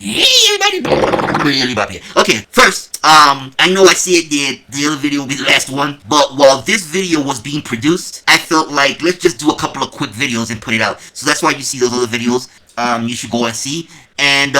Hey everybody! Okay, first, I know I said that the other video will be the last one, but while this video was being produced, I felt like let's just do a couple of quick videos and put it out. So that's why you see those other videos. You should go and see, and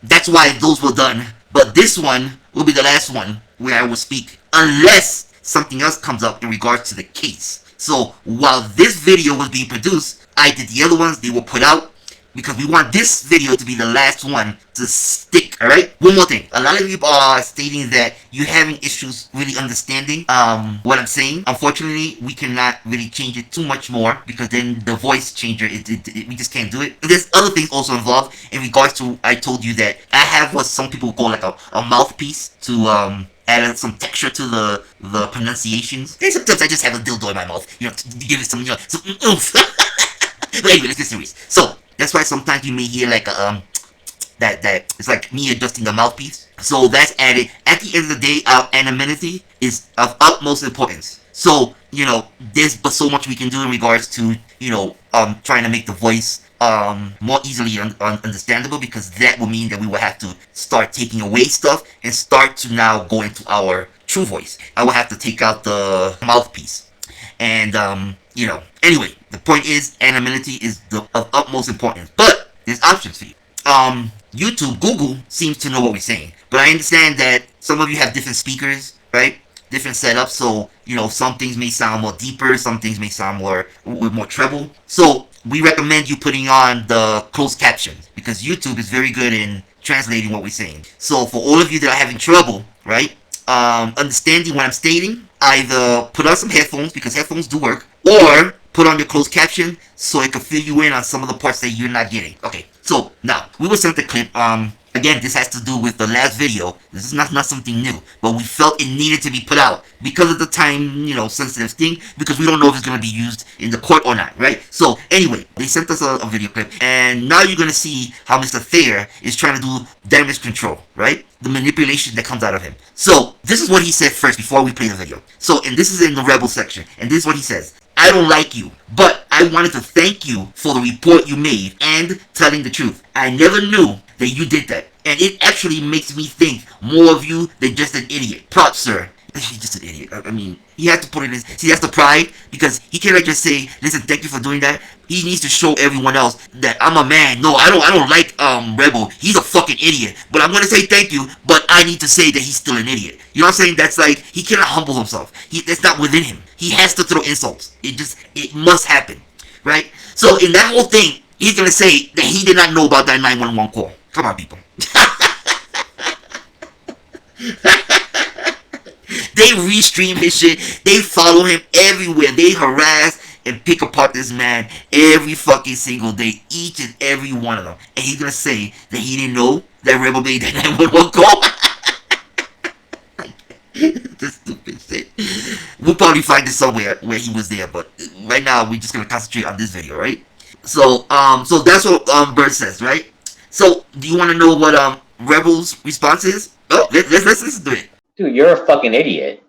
that's why those were done. But this one will be the last one where I will speak, unless something else comes up in regards to the case. So while this video was being produced, I did the other ones. They were put out, because we want this video to be the last one to stick, alright? One more thing. A lot of people are stating that you're having issues really understanding what I'm saying. Unfortunately, we cannot really change it too much more, because then the voice changer, we just can't do it. There's other things also involved in regards to, I told you that I have what some people call like a mouthpiece to add some texture to the pronunciations. And sometimes I just have a dildo in my mouth, to give it some, some oomph. But anyway, let's get serious. So, that's why sometimes you may hear like that it's like me adjusting the mouthpiece. So that's added. At the end of the day, our anonymity is of utmost importance. So, there's but so much we can do in regards to, trying to make the voice more easily understandable, because that will mean that we will have to start taking away stuff and start to now go into our true voice. I will have to take out the mouthpiece. And, anyway, the point is, anonymity is of utmost importance. But, there's options for you. YouTube, Google seems to know what we're saying. But I understand that some of you have different speakers, right? Different setups, so, some things may sound more deeper, some things may sound with more treble. So, we recommend you putting on the closed captions, because YouTube is very good in translating what we're saying. So, for all of you that are having trouble, right? Understanding what I'm stating, either put on some headphones, because headphones do work, or put on your closed caption so it can fill you in on some of the parts that you're not getting. Okay, so now we were sent the clip. Again, this has to do with the last video. This is not something new, but we felt it needed to be put out because of the time, sensitive thing, because we don't know if it's going to be used in the court or not, right? So anyway, they sent us a video clip, and now you're going to see how Mr. Thayer is trying to do damage control, right? The manipulation that comes out of him. So this is what he said first before we play the video. So, and this is in the rebel section, and this is what he says. I don't like you, but I wanted to thank you for the report you made and telling the truth. I never knew that you did that, and it actually makes me think more of you than just an idiot. Props, sir. He's just an idiot. I mean, he had to put in his... See, that's the pride, because he can't just say, listen, thank you for doing that. He needs to show everyone else that I'm a man. No, I don't like Rebel. He's a fucking idiot. But I'm gonna say thank you, but I need to say that he's still an idiot. You know what I'm saying? That's like, he cannot humble himself. That's not within him. He has to throw insults. It must happen. Right? So in that whole thing, he's gonna say that he did not know about that 911 call. Come on, people. They restream his shit. They follow him everywhere. They harass and pick apart this man every fucking single day. Each and every one of them. And he's gonna say that he didn't know that Rebel made that 911 call. This stupid shit. We'll probably find it somewhere where he was there. But right now, we're just gonna concentrate on this video, right? So, so that's what Bird says, right? So, do you want to know what Rebel's response is? Oh, let's listen to it. Dude, you're a fucking idiot.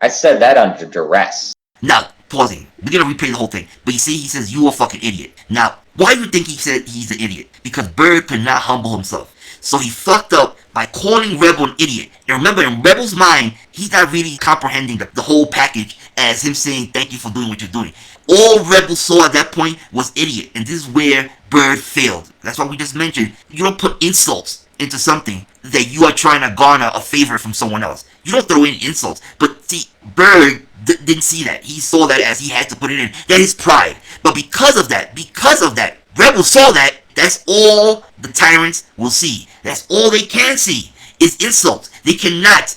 I said that under duress. Now, pausing. We're gonna replay the whole thing. But you see, he says, you a fucking idiot. Now, why do you think he said he's an idiot? Because Bird could not humble himself. So he fucked up by calling Rebel an idiot. And remember, in Rebel's mind, he's not really comprehending the whole package as him saying, thank you for doing what you're doing. All Rebel saw at that point was idiot. And this is where Bird failed. That's why we just mentioned, you don't put insults into something that you are trying to garner a favor from someone else. You don't throw in insults. But see, Bird didn't see that. He saw that as he had to put it in. That is pride. But because of that, Rebel saw that. That's all the Tyrants will see. That's all they can see is insults. They cannot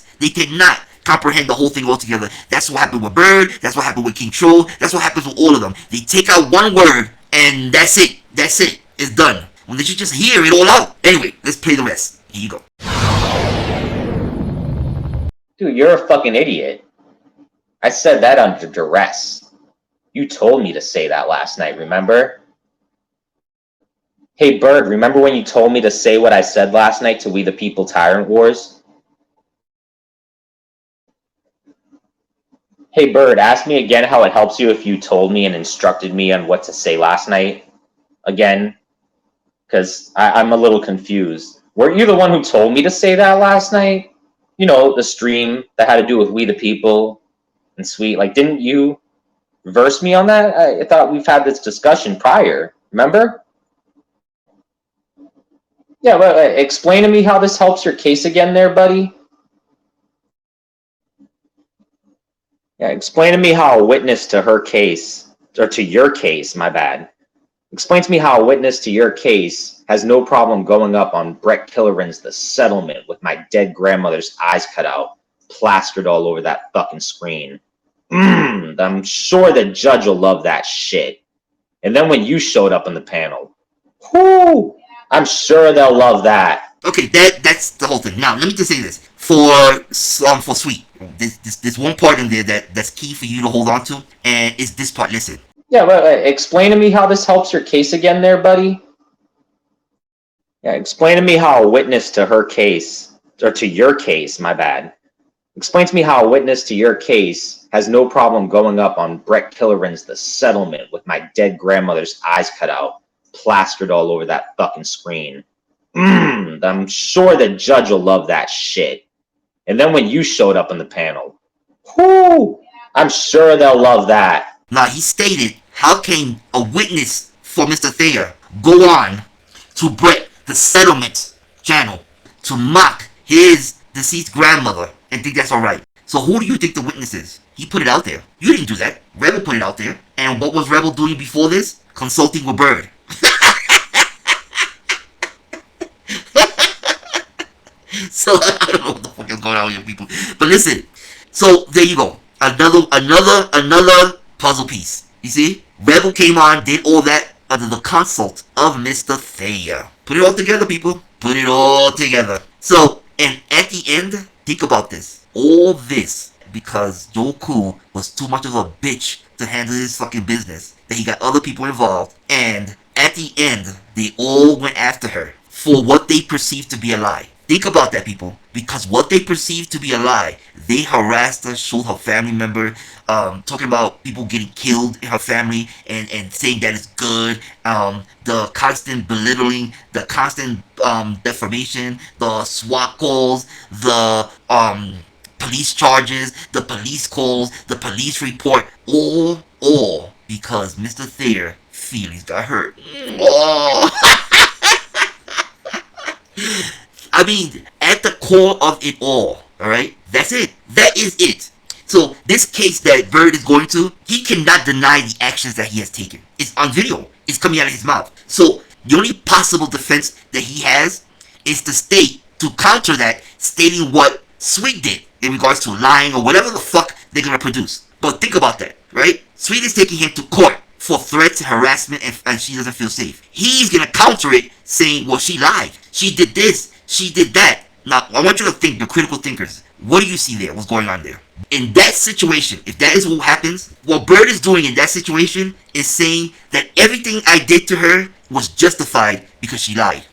comprehend the whole thing altogether. That's what happened with Bird. That's what happened with King Troll. That's what happens with all of them. They take out one word and that's it. That's it. It's done. When they should just hear it all out. Anyway, let's play the rest. Here you go. Dude, you're a fucking idiot. I said that under duress. You told me to say that last night, remember? Hey, Bird, remember when you told me to say what I said last night to We the People Tyrant Wars? Hey, Bird, ask me again how it helps you if you told me and instructed me on what to say last night. Again. Because I'm a little confused. Weren't you the one who told me to say that last night? You know, the stream that had to do with We the People and Sweet. Like, didn't you verse me on that? I thought we've had this discussion prior. Remember? Yeah, but explain to me how this helps your case again there, buddy. Yeah, explain to me how a witness to her case, or to your case, my bad. Explain to me how a witness to your case has no problem going up on Brett Killoran's The Settlement with my dead grandmother's eyes cut out, plastered all over that fucking screen. I'm sure the judge will love that shit. And then when you showed up on the panel, whoo, I'm sure they'll love that. Okay, that's the whole thing. Now, let me just say this. For Sweet, this one part in there that's key for you to hold on to, and it's this part. Listen. Yeah, but explain to me how this helps your case again there, buddy. Yeah, explain to me how a witness to her case, or to your case, my bad. Explain to me how a witness to your case has no problem going up on Brett Killoran's The Settlement with my dead grandmother's eyes cut out, plastered all over that fucking screen. I'm sure the judge will love that shit. And then when you showed up on the panel, whoo, I'm sure they'll love that. Now, he stated, how can a witness for Mr. Thayer go on to Brett, the Settlement channel, to mock his deceased grandmother and think that's alright? So who do you think the witness is? He put it out there. You didn't do that. Rebel put it out there. And what was Rebel doing before this? Consulting with Bird. So, I don't know what the fuck is going on with you people. But listen. So, there you go. Another puzzle piece. You see? Rebel came on, did all that under the consult of Mr. Thayer. Put it all together, people. Put it all together. So, and at the end, think about this. All this because Joku was too much of a bitch to handle his fucking business. That he got other people involved. And at the end, they all went after her for what they perceived to be a lie. Think about that, people. Because what they perceived to be a lie, they harassed her, showed her family member, talking about people getting killed in her family, and saying that it's good. The constant belittling, the constant defamation, the SWAT calls, the police charges, the police calls, the police report, all because Mr. Thayer feelings got hurt. Oh. I mean, at the core of it all, alright? That's it. That is it. So, this case that Bird is going to, he cannot deny the actions that he has taken. It's on video. It's coming out of his mouth. So, the only possible defense that he has is to state, to counter that, stating what Sweet did in regards to lying or whatever the fuck they're gonna produce. But think about that, right? Sweet is taking him to court for threats, harassment, and she doesn't feel safe. He's gonna counter it, saying, well, she lied. She did this. She did that. Now, I want you to think, the critical thinkers. What do you see there? What's going on there? In that situation, if that is what happens, what Bird is doing in that situation is saying that everything I did to her was justified because she lied.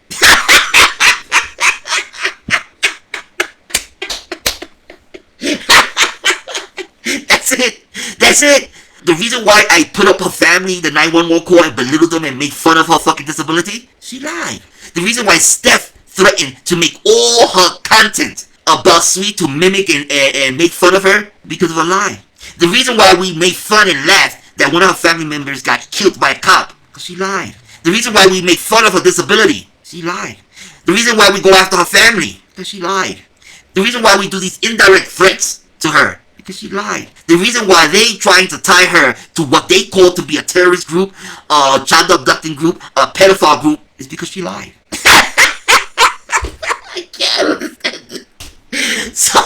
That's it. That's it. The reason why I put up her family, the 911 call, and belittled them and made fun of her fucking disability, she lied. The reason why Steph threatened to make all her content about Sweet to mimic and make fun of her because of a lie. The reason why we made fun and laughed that one of her family members got killed by a cop, because she lied. The reason why we make fun of her disability, she lied. The reason why we go after her family, because she lied. The reason why we do these indirect threats to her, because she lied. The reason why they trying to tie her to what they call to be a terrorist group, a child abducting group, a pedophile group, is because she lied. I can't understand it. So,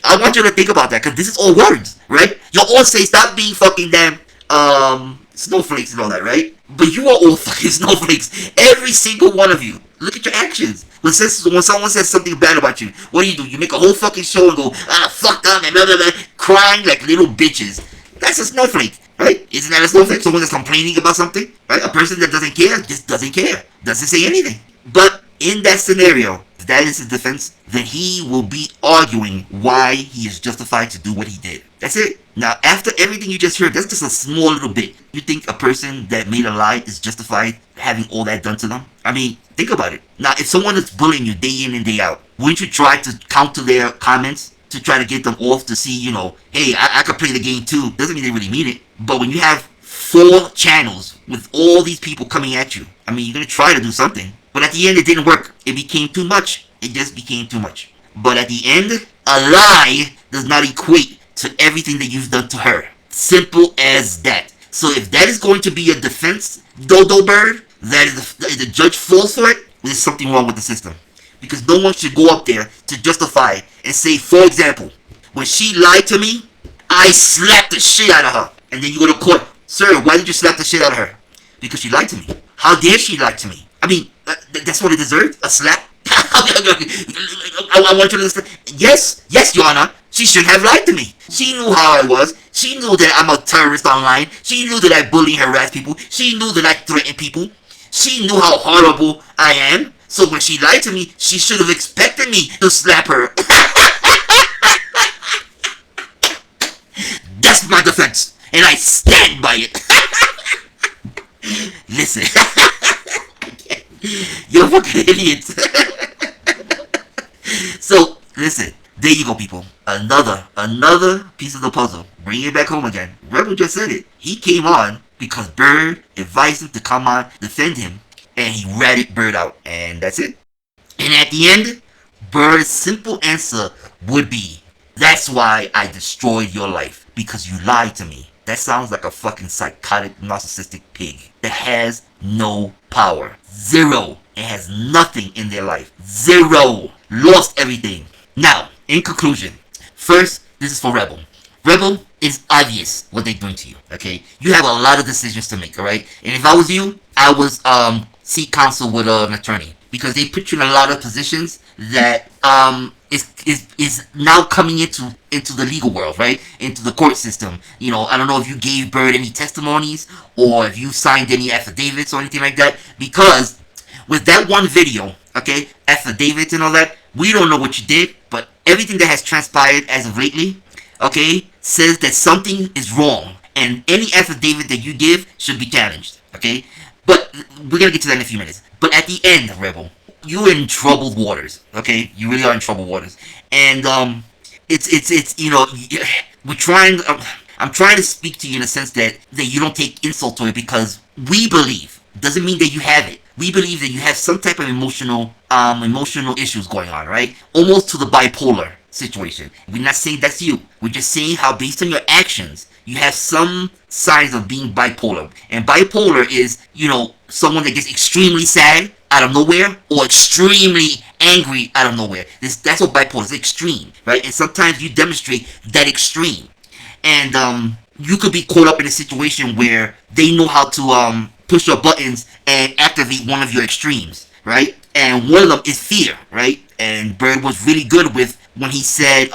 I want you to think about that, because this is all words, right? You all say stop being fucking damn snowflakes and all that, right? But you are all fucking snowflakes. Every single one of you. Look at your actions. When someone says something bad about you, what do? You make a whole fucking show and go, fuck them, and blah, blah, blah, crying like little bitches. That's a snowflake, right? Isn't that a snowflake? Someone that's complaining about something, right? A person that doesn't care, just doesn't care. Doesn't say anything. But in that scenario, if that is his defense, then he will be arguing why he is justified to do what he did. That's it. Now, after everything you just heard, that's just a small little bit. You think a person that made a lie is justified having all that done to them? I mean, think about it. Now, if someone is bullying you day in and day out, wouldn't you try to counter their comments to try to get them off to see, hey, I could play the game too. Doesn't mean they really mean it. But when you have 4 channels with all these people coming at you, I mean, you're going to try to do something. But at the end, it didn't work. It became too much. It just became too much. But at the end, a lie does not equate to everything that you've done to her. Simple as that. So if that is going to be a defense, Dodo Bird, that is the judge falls for it, there's something wrong with the system. Because no one should go up there to justify and say, for example, when she lied to me, I slapped the shit out of her. And then you go to court. Sir, why did you slap the shit out of her? Because she lied to me. How dare she lie to me? I mean, that's what it deserved? A slap? I want you to understand. Yes, Your Honor. She shouldn't have lied to me. She knew how I was. She knew that I'm a terrorist online. She knew that I bully and harass people. She knew that I threaten people. She knew how horrible I am. So when she lied to me, she should have expected me to slap her. That's my defense. And I stand by it. Listen. You're fucking idiots. So, listen. There you go, people. Another piece of the puzzle. Bring it back home again. Rebel just said it. He came on because Bird advised him to come on, defend him, and he ratted Bird out. And that's it. And at the end, Bird's simple answer would be, that's why I destroyed your life. Because you lied to me. That sounds like a fucking psychotic, narcissistic pig that has no power. Zero. It has nothing in their life. Zero. Lost everything. Now, in conclusion, first, this is for Rebel. Rebel, it's obvious what they're doing to you, okay? You have a lot of decisions to make, alright? And if I was you, I would seek counsel with an attorney. Because they put you in a lot of positions that is now coming into the legal world, right? Into the court system. I don't know if you gave Bird any testimonies or if you signed any affidavits or anything like that. Because with that one video, okay, affidavits and all that, we don't know what you did, but everything that has transpired as of lately, okay, says that something is wrong. And any affidavit that you give should be challenged, okay? But we're going to get to that in a few minutes. But at the end, Rebel, you're in troubled waters, okay? You really are in troubled waters. And, it's we're trying, I'm trying to speak to you in a sense that you don't take insult to it because we believe, doesn't mean that you have it. We believe that you have some type of emotional issues going on, right? Almost to the bipolar situation. We're not saying that's you. We're just saying how based on your actions, you have some signs of being bipolar. And bipolar is, someone that gets extremely sad out of nowhere or extremely angry out of nowhere. That's what bipolar is, extreme, right? And sometimes you demonstrate that extreme. And you could be caught up in a situation where they know how to push your buttons and activate one of your extremes, right? And one of them is fear, right? And Bird was really good with when he said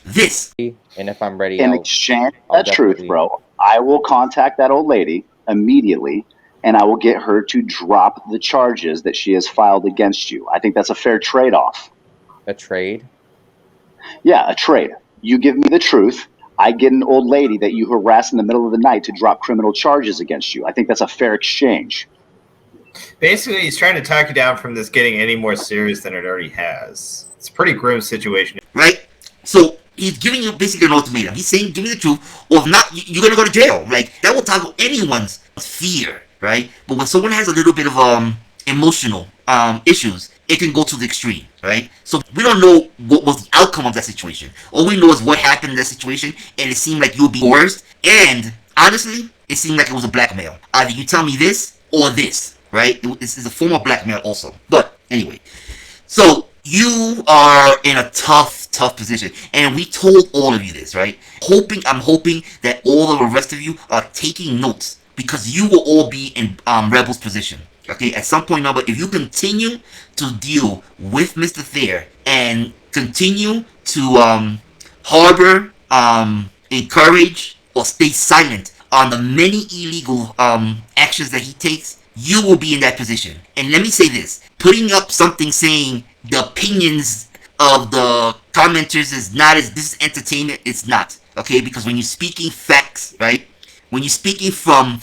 this. And if I'm ready, in exchange for that truth, bro, I will contact that old lady immediately and I will get her to drop the charges that she has filed against you. I think that's a fair trade-off. A trade? Yeah, a trade. You give me the truth, I get an old lady that you harass in the middle of the night to drop criminal charges against you. I think that's a fair exchange. Basically, he's trying to talk you down from this getting any more serious than it already has. It's a pretty grim situation. Right? So, he's giving you basically an ultimatum. He's saying, give me the truth, or if not, you're going to go to jail. Like, that will toggle anyone's fear, right? But when someone has a little bit of emotional issues, it can go to the extreme, right? So we don't know what was the outcome of that situation. All we know is what happened in that situation, and it seemed like you would be coerced. And honestly, it seemed like it was a blackmail. Either you tell me this or this, right? This is a form of blackmail also. But anyway, so you are in a tough position, and we told all of you this, right? I'm hoping that all of the rest of you are taking notes because you will all be in Rebel's position. Okay, at some point or another, if you continue to deal with Mr. Thayer and continue to harbor, encourage, or stay silent on the many illegal actions that he takes, you will be in that position. And let me say this, putting up something saying the opinions of the commenters is not as, this is entertainment, it's not. okay? Because when you're speaking facts, right? When you're speaking from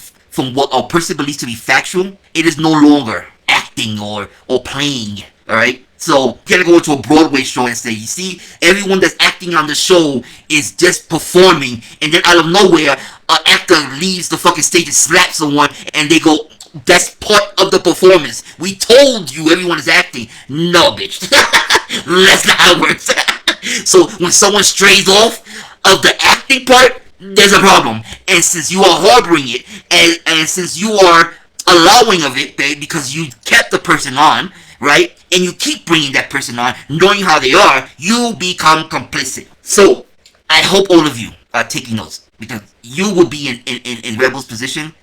what a person believes to be factual, it is no longer acting or playing, all right? So you gotta go into a Broadway show and say, you see, everyone that's acting on the show is just performing, and then out of nowhere, an actor leaves the fucking stage and slaps someone, and they go, that's part of the performance. We told you everyone is acting. No, bitch. That's not how it works. So when someone strays off of the acting part, there's a problem. And since you are harboring it, and since you are allowing of it, babe, because you kept the person on, right? And you keep bringing that person on, knowing how they are, you become complicit. So I hope all of you are taking notes, because you will be in Rebel's position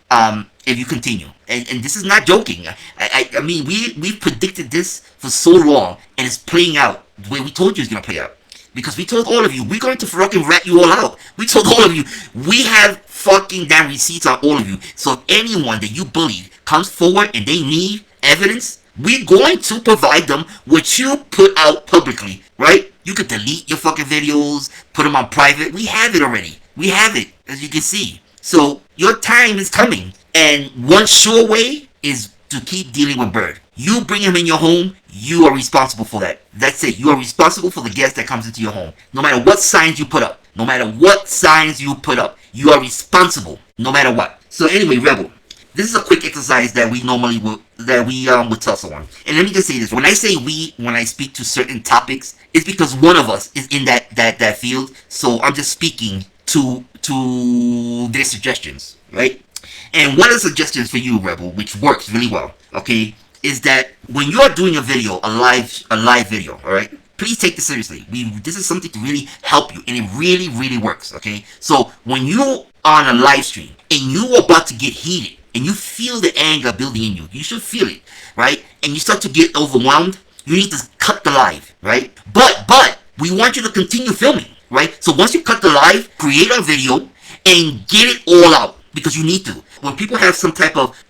if you continue. And this is not joking. I mean, we've predicted this for so long, and it's playing out the way we told you it's going to play out. Because we told all of you, we're going to fucking rat you all out. We told all of you, we have fucking damn receipts on all of you. So if anyone that you bullied comes forward and they need evidence, we're going to provide them what you put out publicly, right? You could delete your fucking videos, put them on private. We have it already. We have it, as you can see. So your time is coming. And one sure way is to keep dealing with Bird. You bring him in your home, you are responsible for that. That's it. You are responsible for the guest that comes into your home. No matter what signs you put up. No matter what signs you put up. You are responsible. No matter what. So anyway, Rebel. This is a quick exercise that we normally would tell someone. And let me just say this. When I say we, when I speak to certain topics, it's because one of us is in that field. So I'm just speaking to their suggestions, right? And one of the suggestions for you, Rebel, which works really well, okay, is that when you are doing a video, a live video, all right, please take this seriously. This is something to really help you, and it really, really works, okay? So when you are on a live stream and you are about to get heated and you feel the anger building in you, you should feel it, right? And you start to get overwhelmed, you need to cut the live, right? But we want you to continue filming, right? So once you cut the live, create a video and get it all out, because you need to. When people have some type of,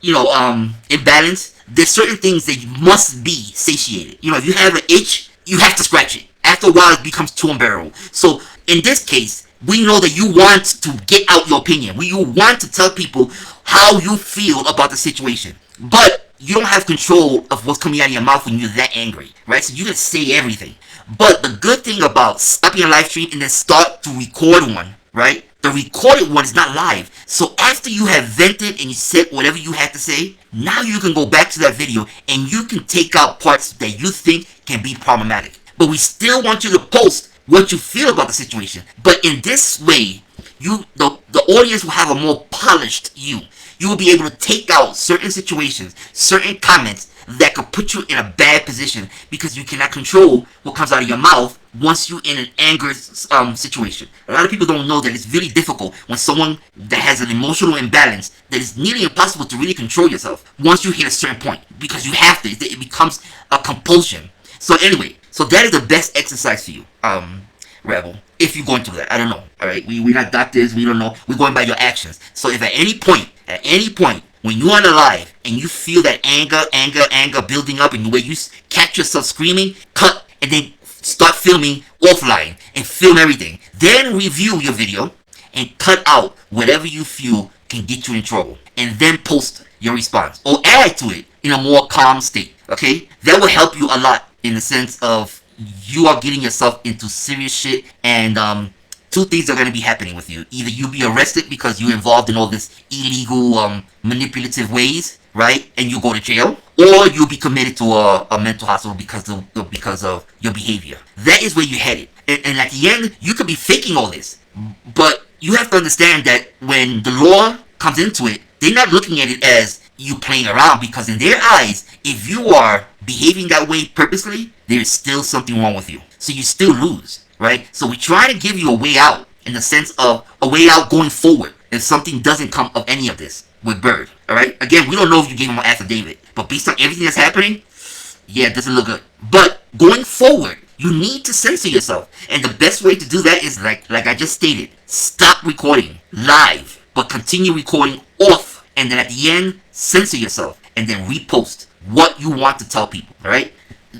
imbalance, there's certain things that must be satiated. If you have an itch, you have to scratch it. After a while, it becomes too unbearable. So in this case, we know that you want to get out your opinion. You want to tell people how you feel about the situation. But you don't have control of what's coming out of your mouth when you're that angry, right? So you can say everything. But the good thing about stopping a live stream and then start to record one, right? The recorded one is not live. So after you have vented and you said whatever you had to say, now you can go back to that video and you can take out parts that you think can be problematic. But we still want you to post what you feel about the situation. But in this way, the audience will have a more polished you. You will be able to take out certain situations, certain comments that could put you in a bad position, because you cannot control what comes out of your mouth once you're in an anger situation. A lot of people don't know that it's really difficult when someone that has an emotional imbalance, that it's nearly impossible to really control yourself once you hit a certain point, because you have to. It becomes a compulsion. So anyway, so that is the best exercise for you, Rebel, if you're going through that. I don't know, alright? We're not doctors, we don't know. We're going by your actions. So if at any point, when you're on a live and you feel that anger building up, and the way you catch yourself screaming, cut, and then start filming offline and film everything. Then review your video and cut out whatever you feel can get you in trouble, and then post your response or add to it in a more calm state, okay? That will help you a lot in the sense of you are getting yourself into serious shit, and two things are going to be happening with you. Either you'll be arrested because you're involved in all this illegal, manipulative ways, right? And you go to jail. Or you'll be committed to a mental hospital because of your behavior. That is where you're headed. And at the end, you could be faking all this. But you have to understand that when the law comes into it, they're not looking at it as you playing around, because in their eyes, if you are behaving that way purposely, there is still something wrong with you. So you still lose. Right? So we try to give you a way out, in the sense of a way out going forward if something doesn't come of any of this with Bird. Alright? Again, we don't know if you gave him an affidavit, but based on everything that's happening, yeah, it doesn't look good. But going forward, you need to censor yourself. And the best way to do that is like I just stated, stop recording live, but continue recording off. And then at the end, censor yourself and then repost what you want to tell people. Alright?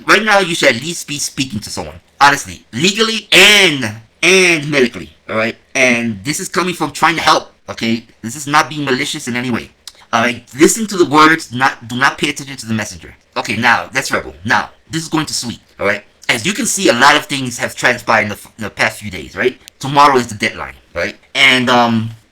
Right now, you should at least be speaking to someone. Honestly, legally and and medically, alright? And this is coming from trying to help, okay? This is not being malicious in any way. Alright, listen to the words, do not pay attention to the messenger. Okay, now, that's Rebel. Now, this is going to Sweet, alright? As you can see, a lot of things have transpired in the past few days, right? Tomorrow is the deadline, right? And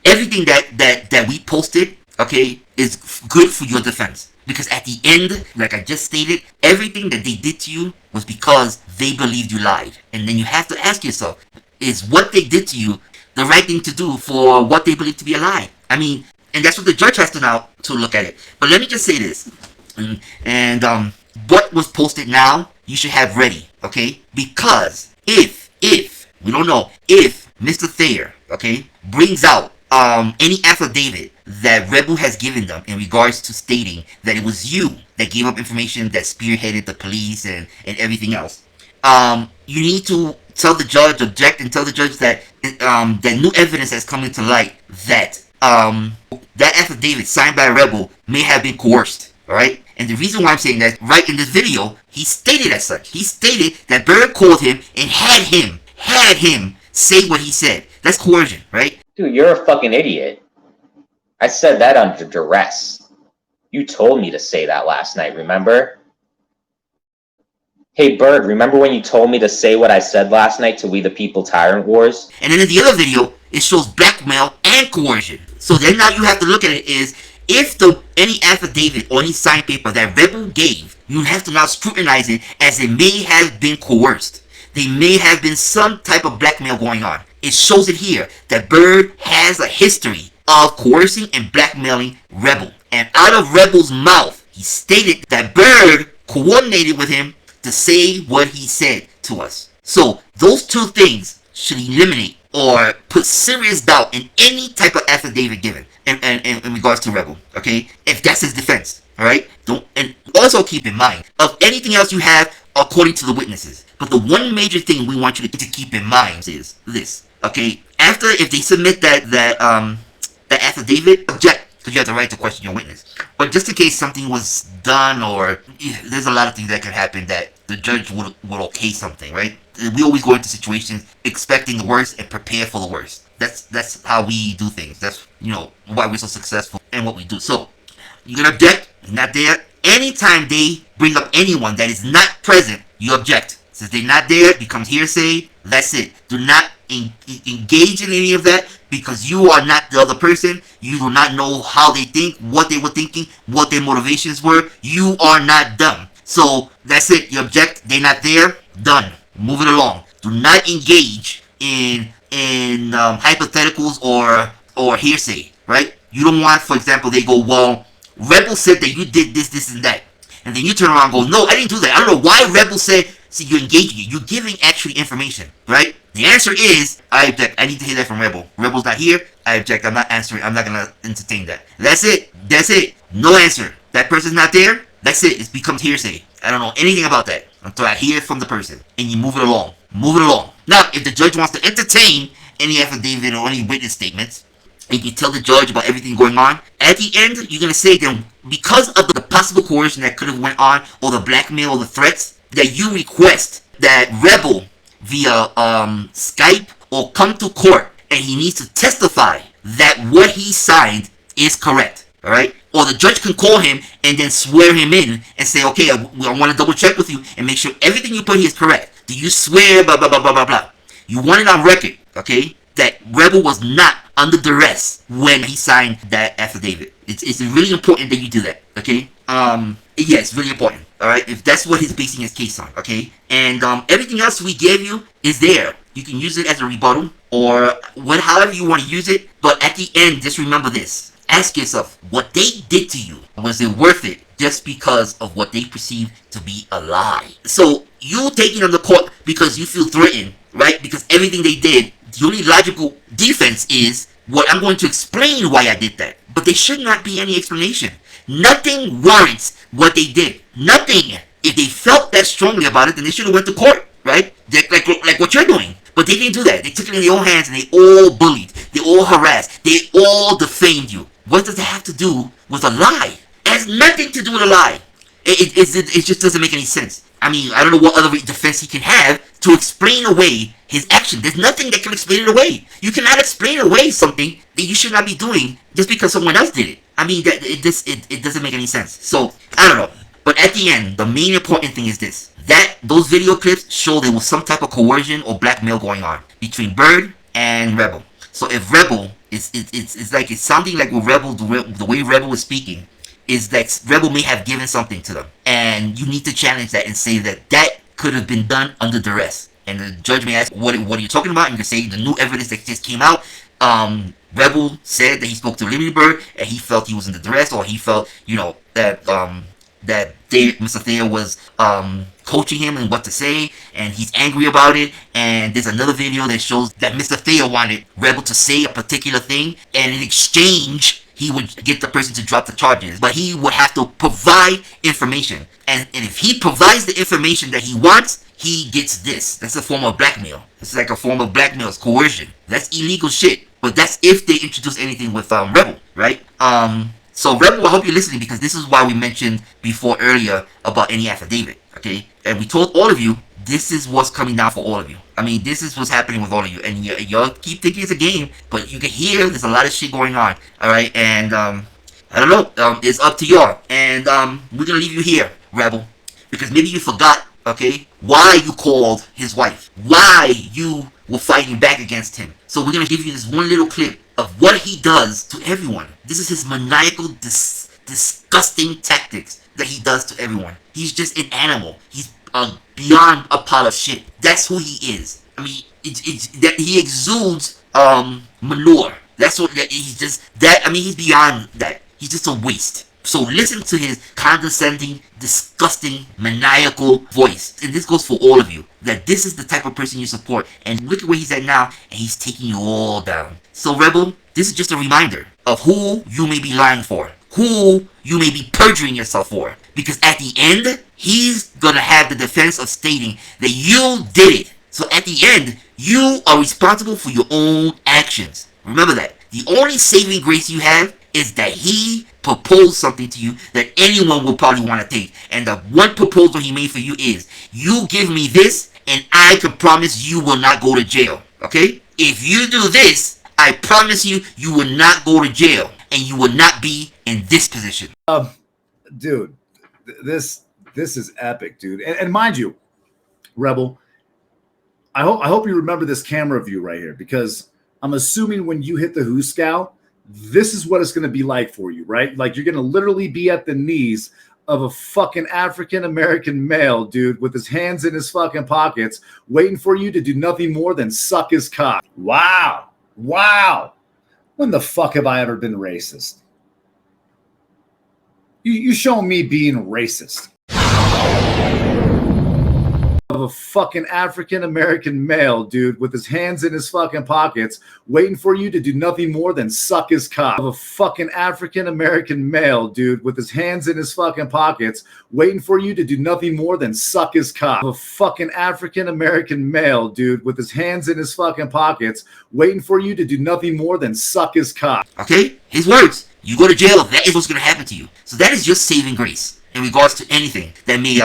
everything that we posted, okay, is good for your defense. Because at the end, like I just stated, everything that they did to you was because they believed you lied. And then you have to ask yourself, is what they did to you the right thing to do for what they believe to be a lie? I mean, and that's what the judge has to now to look at it. But let me just say this. And what was posted now, you should have ready, okay? Because if we don't know, if Mr. Thayer, okay, brings out any affidavit that Rebel has given them in regards to stating that it was you that gave up information that spearheaded the police and everything else, you need to tell the judge, object, and tell the judge that that new evidence has come into light that that affidavit signed by Rebel may have been coerced, alright? And the reason why I'm saying that, right in this video, he stated as such. He stated that Bird called him and had him say what he said. That's coercion, right? Dude, you're a fucking idiot. I said that under duress. You told me to say that last night, remember? Hey, Bird, remember when you told me to say what I said last night to We the People Tyrant Wars? And then in the other video, it shows blackmail and coercion. So then now you have to look at it is, if any affidavit or any signed paper that Rebel gave, you have to now scrutinize it as it may have been coerced. There may have been some type of blackmail going on. It shows it here that Bird has a history of coercing and blackmailing Rebel. And out of Rebel's mouth, he stated that Bird coordinated with him to say what he said to us. So those two things should eliminate or put serious doubt in any type of affidavit given in regards to Rebel, okay? If that's his defense, alright? And also keep in mind, of anything else you have according to the witnesses. But the one major thing we want you to keep in mind is this, okay? After, if they submit that affidavit, object, because you have the right to question your witness. But just in case something was done, or there's a lot of things that can happen that the judge would okay something, right? We always go into situations expecting the worst and prepare for the worst. That's how we do things. That's, you know, why we're so successful and what we do. So, you're gonna object, he's not there. Anytime they bring up anyone that is not present, you object. Since they're not there, it becomes hearsay, that's it. Do not engage in any of that, because you are not the other person. You do not know how they think, what they were thinking, what their motivations were. You are not them. So, that's it. You object, they're not there, done. Move it along. Do not engage in hypotheticals or hearsay, right? You don't want, for example, they go, well, Rebel said that you did this, and that. And then you turn around and go, no, I didn't do that. I don't know why Rebel said, see, you're engaging it. You're giving actually information, right? The answer is, I object. I need to hear that from Rebel. Rebel's not here. I object. I'm not answering. I'm not going to entertain that. That's it. That's it. No answer. That person's not there. That's it. It becomes hearsay. I don't know anything about that until I hear it from the person. And you move it along. Move it along. Now, if the judge wants to entertain any affidavit or any witness statements, and you tell the judge about everything going on, at the end, you're going to say then, because of the possible coercion that could have went on, or the blackmail or the threats, that you request that Rebel via Skype or come to court, and he needs to testify that what he signed is correct. Alright? Or the judge can call him and then swear him in and say, okay, I want to double check with you and make sure everything you put here is correct. Do you swear, blah, blah, blah, blah, blah, blah. You want it on record, okay, that Rebel was not under duress when he signed that affidavit. It's really important that you do that, okay? Yeah, it's really important, alright? If that's what he's basing his case on, okay? And everything else we gave you is there. You can use it as a rebuttal or however you want to use it. But at the end, just remember this. Ask yourself, what they did to you, was it worth it just because of what they perceive to be a lie? So you taking them to court because you feel threatened, right? Because everything they did, the only logical defense is, well, I'm going to explain why I did that. But there should not be any explanation. Nothing warrants what they did. Nothing. If they felt that strongly about it, then they should have went to court, right? Like what you're doing. But they didn't do that. They took it in their own hands and they all bullied. They all harassed. They all defamed you. What does that have to do with a lie? It has nothing to do with a lie. It just doesn't make any sense. I mean, I don't know what other defense he can have to explain away his action. There's nothing that can explain it away. You cannot explain away something that you should not be doing just because someone else did it. I mean, it doesn't make any sense. So, I don't know. But at the end, the main important thing is this. Those video clips show there was some type of coercion or blackmail going on between Bird and Rebel. So if Rebel, it's like, it's sounding like with Rebel, the way Rebel was speaking, is that Rebel may have given something to them. And you need to challenge that and say that could have been done under duress. And the judge may ask, what are you talking about? And you can say the new evidence that just came out. Rebel said that he spoke to Liberty Bird and he felt he was under duress, or he felt, that Mr. Thayer was coaching him and what to say, and he's angry about it. And there's another video that shows that Mr. Thayer wanted Rebel to say a particular thing, and in exchange he would get the person to drop the charges, but he would have to provide information. And if he provides the information that he wants, he gets this. That's a form of blackmail. It's like a form of blackmail. It's coercion. That's illegal shit. But that's if they introduce anything with Rebel, right? So Rebel, I hope you're listening, because this is why we mentioned before earlier about any affidavit, okay? And we told all of you, this is what's coming down for all of you. I mean, this is what's happening with all of you. And y'all keep thinking it's a game, but you can hear there's a lot of shit going on, alright? And, I don't know, it's up to y'all. And, we're gonna leave you here, Rebel, because maybe you forgot, okay, why you called his wife, why you were fighting back against him. So we're gonna give you this one little clip of what he does to everyone. This is his maniacal, disgusting tactics that he does to everyone. He's just an animal. He's beyond a pile of shit. That's who he is. I mean, it's that he exudes manure. That's what he's just. That, I mean, he's beyond that. He's just a waste. So listen to his condescending, disgusting, maniacal voice. And this goes for all of you. That this is the type of person you support. And look at where he's at now, and he's taking you all down. So Rebel, this is just a reminder of who you may be lying for. Who you may be perjuring yourself for. Because at the end, he's gonna have the defense of stating that you did it. So at the end, you are responsible for your own actions. Remember that. The only saving grace you have is that he proposed something to you that anyone will probably want to take. And the one proposal he made for you is, you give me this and I can promise you will not go to jail. Okay? If you do this, I promise you, you will not go to jail and you will not be in this position. Dude, this is epic, dude. And mind you, Rebel, I hope you remember this camera view right here, because I'm assuming when you hit the Who Scout, this is what it's going to be like for you, right? Like, you're going to literally be at the knees of a fucking African-American male, dude, with his hands in his fucking pockets, waiting for you to do nothing more than suck his cock. Wow. Wow. When the fuck have I ever been racist? You show me being racist. Of a fucking African-American male, dude, with his hands in his fucking pockets, waiting for you to do nothing more than suck his cock. Of a fucking African-American male, dude, with his hands in his fucking pockets, waiting for you to do nothing more than suck his cock. Of a fucking African-American male, dude, with his hands in his fucking pockets, waiting for you to do nothing more than suck his cock. Okay? His words. You go to jail, that is what's going to happen to you. So that is your saving grace in regards to anything that may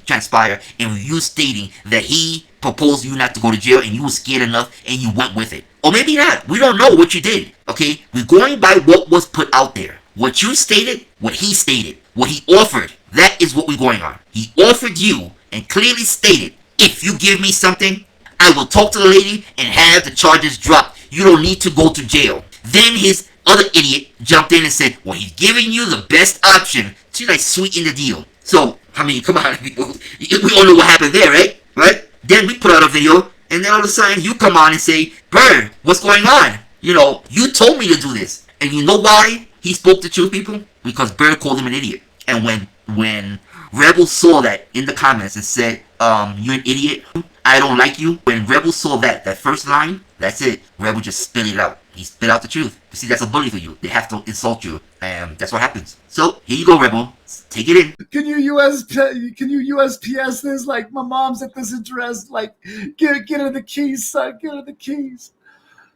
transpire, and you stating that he proposed you not to go to jail and you were scared enough and you went with it. Or maybe not. We don't know what you did. Okay? We're going by what was put out there. What you stated, what he stated, what he offered, that is what we're going on. He offered you and clearly stated, if you give me something, I will talk to the lady and have the charges dropped. You don't need to go to jail. Then his other idiot jumped in and said, well, he's giving you the best option to like sweeten the deal. So, I mean, come on, people. We all know what happened there, right? Right? Then we put out a video, and then all of a sudden you come on and say, Bird, what's going on? You know, you told me to do this. And you know why he spoke the truth, people? Because Bird called him an idiot. And when Rebel saw that in the comments and said, you're an idiot, I don't like you. When Rebel saw that first line, that's it. Rebel just spit it out. He spit out the truth. You see, that's a bully for you. They have to insult you, and that's what happens. So here you go, Rebel. Take it in. Can you USPS this? Like, my mom's at this address. Like, get her the keys, son. Get her the keys.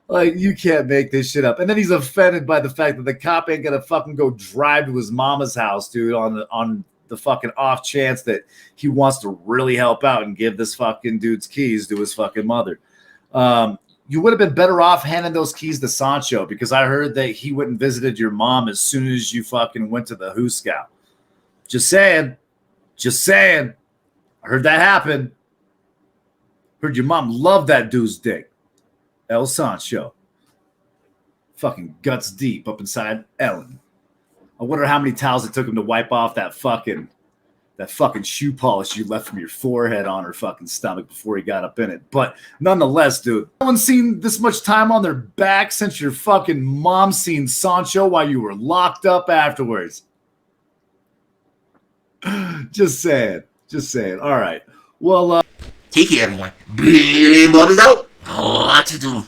Like, you can't make this shit up. And then he's offended by the fact that the cop ain't gonna fucking go drive to his mama's house, dude, on the fucking off chance that he wants to really help out and give this fucking dude's keys to his fucking mother. You would have been better off handing those keys to Sancho, because I heard that he went and visited your mom as soon as you fucking went to the Who Scout. Just saying. Just saying. I heard that happen. Heard your mom loved that dude's dick. El Sancho. Fucking guts deep up inside Ellen. I wonder how many towels it took him to wipe off that fucking shoe polish you left from your forehead on her fucking stomach before he got up in it. But nonetheless, dude, no one's seen this much time on their back since your fucking mom seen Sancho while you were locked up afterwards. Just saying. Just saying. All right. Well, take care, everyone. Billy Bubbles out. A lot to do.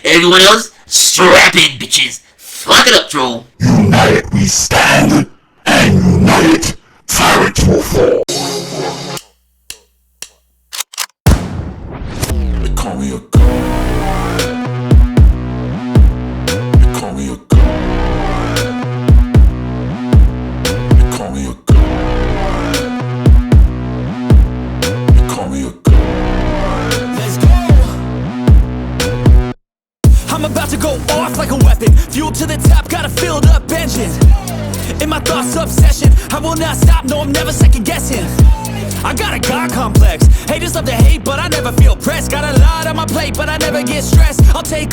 Everyone else, strap in, bitches. Fuck it up, troll. United we stand, and united Tyrant will fall. They call me a god. They call me a god. They call me a god. They call me a god. Let's go. I'm about to go off like a weapon. Fuel to the top, got a filled up engine. In my thoughts, obsession, I will not stop, no, I'm never second guessing. I got a God complex. Haters love to hate, but I never feel pressed. Got a lot on my plate, but I never get stressed. I'll take